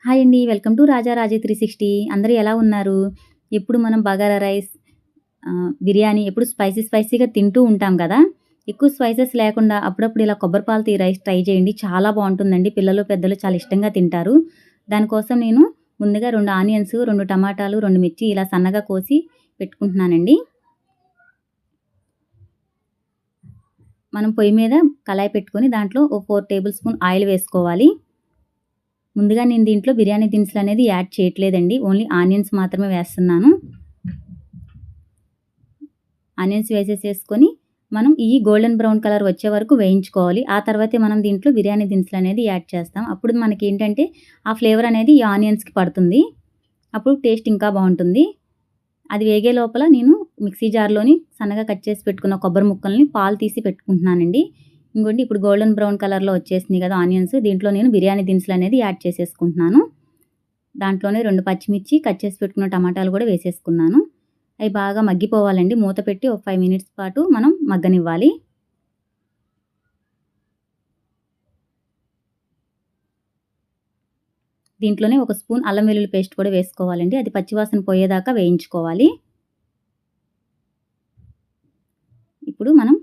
Hi అండి. Welcome to రాజా రాజే 360. అందరూ ఎలా ఉన్నారు? ఎప్పుడు మనం బగారా రైస్, బిర్యానీ ఎప్పుడు స్పైసీగా తింటూ ఉంటాం కదా! ఎక్కువ స్పైసెస్ లేకుండా అప్పుడప్పుడు ఇలా కొబ్బరి పాలతో ఈ రైస్ ట్రై చేయండి. చాలా బావుంటుందండి. పిల్లలు, పెద్దలు చాలా ఇష్టంగా తింటారు. దానికోసం నేను ముందుగా 2 ఆనియన్స్, 2 టమాటాలు, 2 మిర్చి ఇలా సన్నగా కోసి పెట్టుకుంటున్నానండి. మనం పొయ్యి మీద కళాయి పెట్టుకొని దాంట్లో ఓ 4 టేబుల్ స్పూన్ ఆయిల్ వేసుకోవాలి. ముందుగా నేను దీంట్లో బిర్యానీ దినుసులనేది యాడ్ చేయట్లేదండి. ఓన్లీ ఆనియన్స్ మాత్రమే వేస్తున్నాను. ఆనియన్స్ వేసేసుకొని మనం ఈ గోల్డెన్ బ్రౌన్ కలర్ వచ్చే వరకు వేయించుకోవాలి. ఆ తర్వాతే మనం దీంట్లో బిర్యానీ దినుసులనేది యాడ్ చేస్తాం. అప్పుడు మనకేంటంటే ఆ ఫ్లేవర్ అనేది ఈ ఆనియన్స్‌కి పడుతుంది. అప్పుడు టేస్ట్ ఇంకా బావుంటుంది. అది వేగే లోపల నేను మిక్సీ జార్‌లోని సన్నగా కట్ చేసి పెట్టుకున్న కొబ్బరి ముక్కల్ని పాలు తీసి పెట్టుకుంటున్నానండి. ఇంగోండి ఇప్పుడు గోల్డెన్ బ్రౌన్ కలర్‌లో వచ్చేసింది కదా ఆనియన్స్. దీంట్లో నేను బిర్యానీ దినుసులనేది యాడ్ చేసేసుకుంటున్నాను. దాంట్లోనే 2 పచ్చిమిర్చి, కట్ చేసి పెట్టుకున్న టమాటాలు కూడా వేసేసుకున్నాను. అవి బాగా మగ్గిపోవాలండి. మూత పెట్టి ఒక 5 మినిట్స్ పాటు మనం మగ్గనివ్వాలి. దీంట్లోనే ఒక స్పూన్ అల్లం వెల్లుల్లి పేస్ట్ కూడా వేసుకోవాలండి. అది పచ్చివాసన పోయేదాకా వేయించుకోవాలి. ఇప్పుడు మనం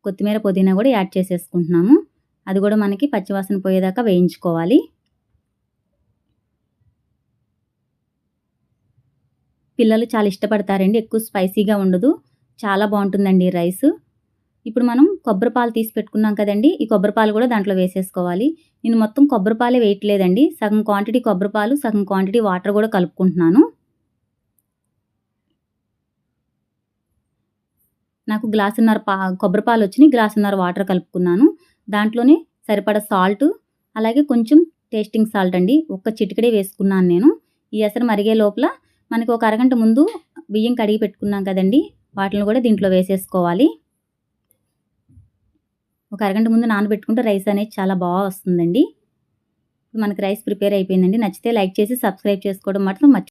కొత్తిమీర, పుదీనా కూడా యాడ్ చేసేసుకుంటున్నాము. అది కూడా మనకి పచ్చివాసన పోయేదాకా వేయించుకోవాలి. పిల్లలు చాలా ఇష్టపడతారండి. ఎక్కువ స్పైసీగా ఉండదు. చాలా బావుంటుందండి ఈ రైసు. ఇప్పుడు మనం కొబ్బరి పాలు తీసి పెట్టుకున్నాం కదండీ! ఈ కొబ్బరి పాలు కూడా దాంట్లో వేసేసుకోవాలి. నేను మొత్తం కొబ్బరి పాలే వేయట్లేదండి. సగం క్వాంటిటీ కొబ్బరి పాలు, సగం క్వాంటిటీ వాటర్ కూడా కలుపుకుంటున్నాను. నాకు గ్లాసున్నర కొబ్బరి పాలొచ్చినియి. గ్లాసున్నర వాటర్ కలుపుకున్నాను. దాంట్లోనే సరిపడా సాల్టు, అలాగే కొంచెం టేస్టింగ్ సాల్ట్ అండి. ఒక్క చిటికెడే వేసుకున్నాను నేను. ఈ ఎసరు మరిగే లోపల మనకు ఒక అరగంట ముందు బియ్యం కడిగి పెట్టుకున్నాం కదండీ! వాటిల్ని కూడా దీంట్లో వేసేసుకోవాలి. ఒక అరగంట ముందు నానబెట్టుకుంటే రైస్ అనేది చాలా వస్తుందండి. మనకి రైస్ ప్రిపేర్ అయిపోయిందండి. నచ్చితే లైక్ చేసి సబ్స్క్రైబ్ చేసుకోవడం మాత్రం